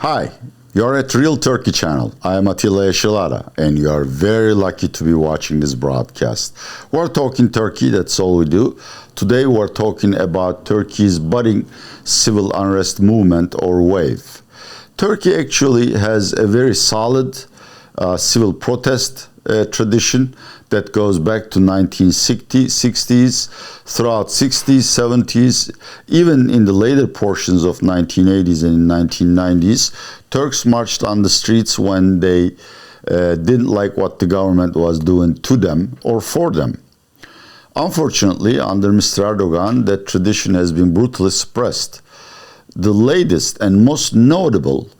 Hi, you're at Real Turkey channel. I am Atilla Yaşalara, and you are very lucky to be watching this broadcast. We're talking Turkey, that's all we do. Today we're talking about Turkey's budding civil unrest movement or wave. Turkey actually has a very solid civil protest tradition that goes back to 1960s, throughout 60s, 70s, even in the later portions of 1980s and 1990s. Turks marched on the streets when they didn't like what the government was doing to them or for them. Unfortunately, under Mr. Erdogan, that tradition has been brutally suppressed. The latest and most notable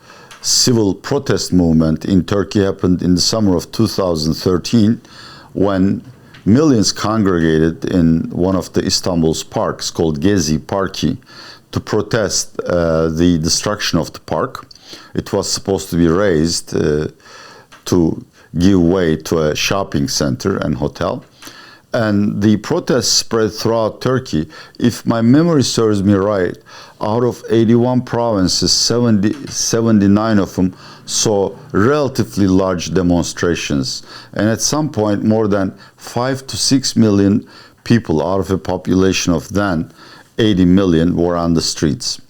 civil protest movement in Turkey happened in the summer of 2013 when millions congregated in one of the Istanbul's parks called Gezi Park to protest the destruction of the park. It was supposed to be raised to give way to a shopping center and hotel. And the protests spread throughout Turkey. If my memory serves me right, out of 81 provinces, 79 of them saw relatively large demonstrations. And at some point, more than 5 to 6 million people out of a population of then 80 million were on the streets.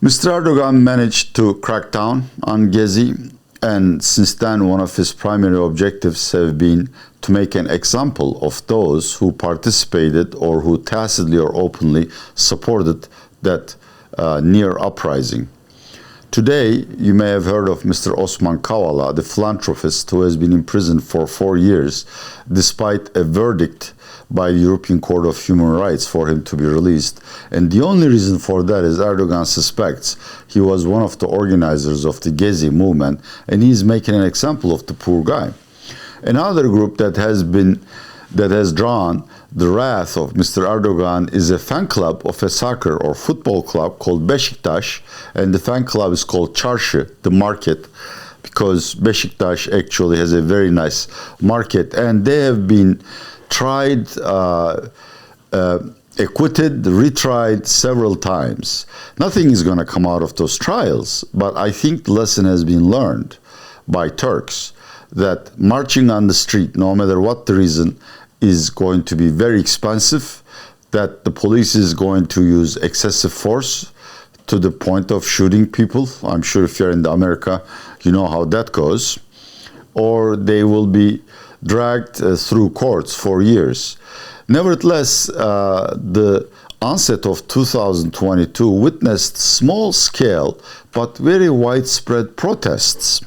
Mr. Erdogan managed to crack down on Gezi, and since then one of his primary objectives have been to make an example of those who participated or who tacitly or openly supported that near uprising. Today, you may have heard of Mr. Osman Kavala, the philanthropist who has been imprisoned for 4 years, despite a verdict by the European Court of Human Rights for him to be released. And the only reason for that is Erdogan suspects he was one of the organizers of the Gezi movement, and he's making an example of the poor guy. Another group that has drawn the wrath of Mr. Erdogan is a fan club of a soccer or football club called Beşiktaş, and the fan club is called Çarşı, the market, because Beşiktaş actually has a very nice market, and they have been tried, acquitted, retried several times. Nothing is going to come out of those trials, but I think the lesson has been learned by Turks that marching on the street, no matter what the reason, is going to be very expensive, that the police is going to use excessive force to the point of shooting people. I'm sure if you're in America, you know how that goes. Or they will be dragged through courts for years. Nevertheless, the onset of 2022 witnessed small-scale but very widespread protests.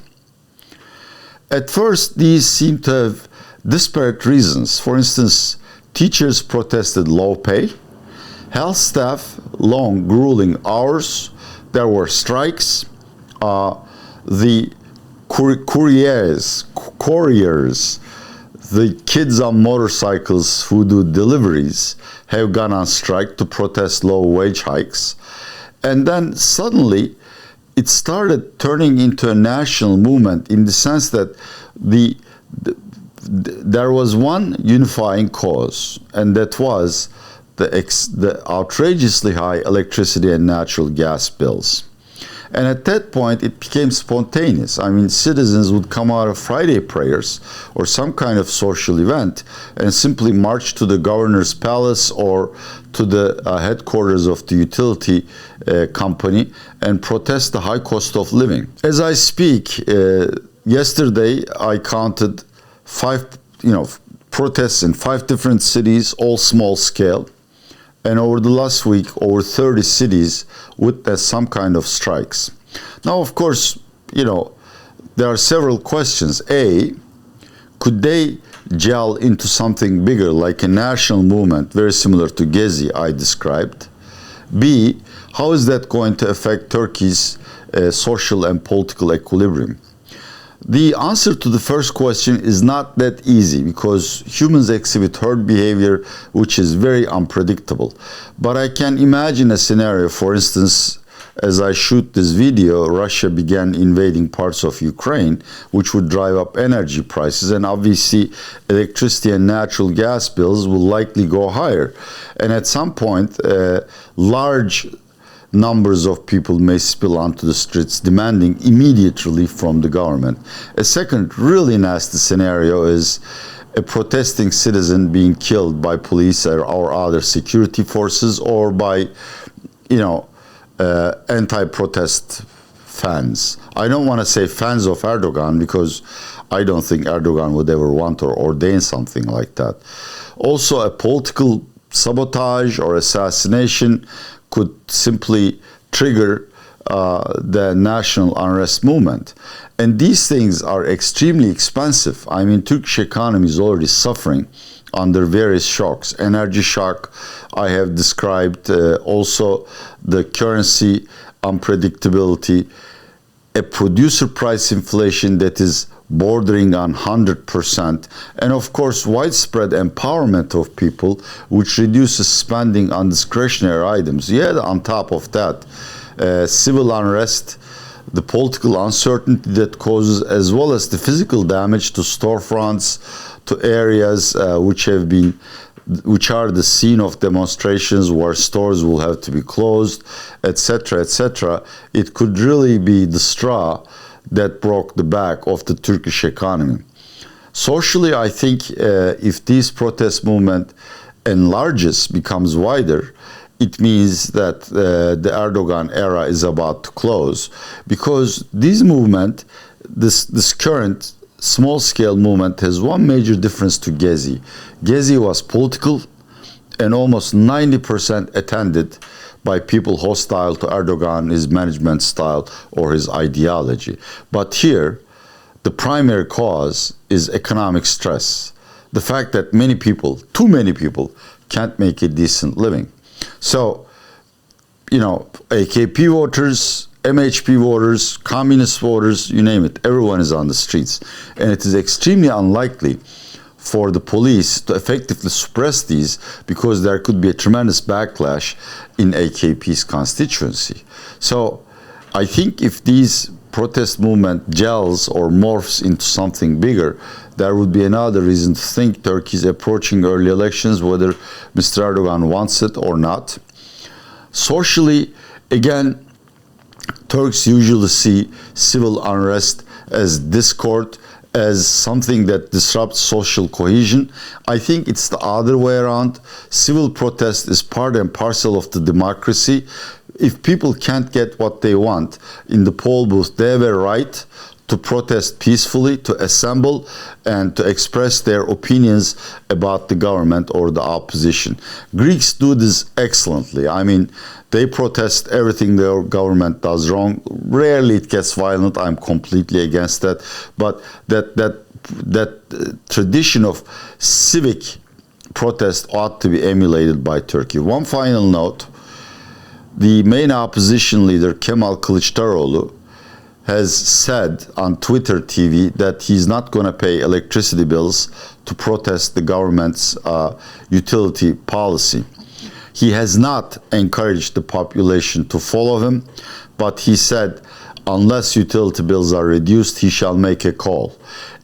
At first, these seem to have disparate reasons. For instance, teachers protested low pay, health staff long, grueling hours. There were strikes. The couriers, the kids on motorcycles who do deliveries have gone on strike to protest low wage hikes. And then suddenly it started turning into a national movement in the sense that there was one unifying cause, and that was the outrageously high electricity and natural gas bills. And at that point, it became spontaneous. I mean, citizens would come out of Friday prayers or some kind of social event and simply march to the governor's palace or to the headquarters of the utility company and protest the high cost of living. As I speak, yesterday I counted 5, protests in 5 different cities, all small scale. And over the last week, over 30 cities witnessed some kind of strikes. Now, of course, there are several questions. A, could they gel into something bigger, like a national movement, very similar to Gezi I described? B, how is that going to affect Turkey's social and political equilibrium? The answer to the first question is not that easy because humans exhibit herd behavior which is very unpredictable. But I can imagine a scenario, for instance, as I shoot this video, Russia began invading parts of Ukraine, which would drive up energy prices, and obviously electricity and natural gas bills will likely go higher. And at some point, large numbers of people may spill onto the streets demanding immediate relief from the government. A second really nasty scenario is a protesting citizen being killed by police or other security forces, or by, anti-protest fans. I don't want to say fans of Erdogan, because I don't think Erdogan would ever want or ordain something like that. Also, a political sabotage or assassination could simply trigger the national unrest movement. And these things are extremely expensive. I mean, Turkish economy is already suffering under various shocks. Energy shock, I have described, also the currency unpredictability, a producer price inflation that is bordering on 100%, and of course widespread empowerment of people, which reduces spending on discretionary items. Yet on top of that, civil unrest, the political uncertainty that causes, as well as the physical damage to storefronts, to areas which are the scene of demonstrations where stores will have to be closed, etc., etc. It could really be the straw that broke the back of the Turkish economy. Socially, I think if this protest movement enlarges, becomes wider, it means that the Erdogan era is about to close, because this movement, this current small-scale movement, has one major difference to Gezi. Gezi was political and almost 90% attended by people hostile to Erdogan, his management style, or his ideology. But here, the primary cause is economic stress. The fact that many people, too many people, can't make a decent living. So, AKP voters, MHP voters, communist voters, you name it, everyone is on the streets. And it is extremely unlikely for the police to effectively suppress these, because there could be a tremendous backlash in AKP's constituency. So I think if these protest movement gels or morphs into something bigger, there would be another reason to think Turkey is approaching early elections, whether Mr. Erdogan wants it or not. Socially, again, Turks usually see civil unrest as discord, as something that disrupts social cohesion. I think it's the other way around. Civil protest is part and parcel of the democracy. If people can't get what they want in the poll booth, they have a right to protest peacefully, to assemble, and to express their opinions about the government or the opposition. Greeks do this excellently. I mean, they protest everything their government does wrong. Rarely it gets violent. I'm completely against that. But that tradition of civic protest ought to be emulated by Turkey. One final note: the main opposition leader, Kemal Kılıçdaroğlu, has said on Twitter TV that he's not going to pay electricity bills to protest the government's utility policy. He has not encouraged the population to follow him, but he said unless utility bills are reduced, he shall make a call.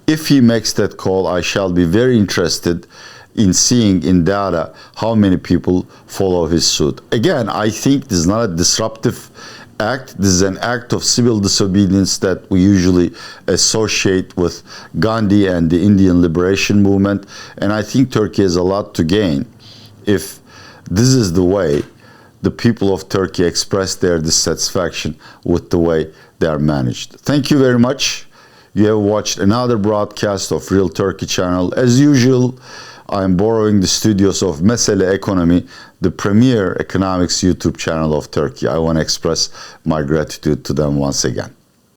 If he makes that call, I shall be very interested in seeing in data how many people follow his suit. Again, I think this is not a disruptive act. This is an act of civil disobedience that we usually associate with Gandhi and the Indian liberation movement. And I think Turkey has a lot to gain if this is the way the people of Turkey express their dissatisfaction with the way they are managed. Thank you very much. You have watched another broadcast of Real Turkey channel. As usual, I am borrowing the studios of Mesele Ekonomi, the premier economics YouTube channel of Turkey. I want to express my gratitude to them once again.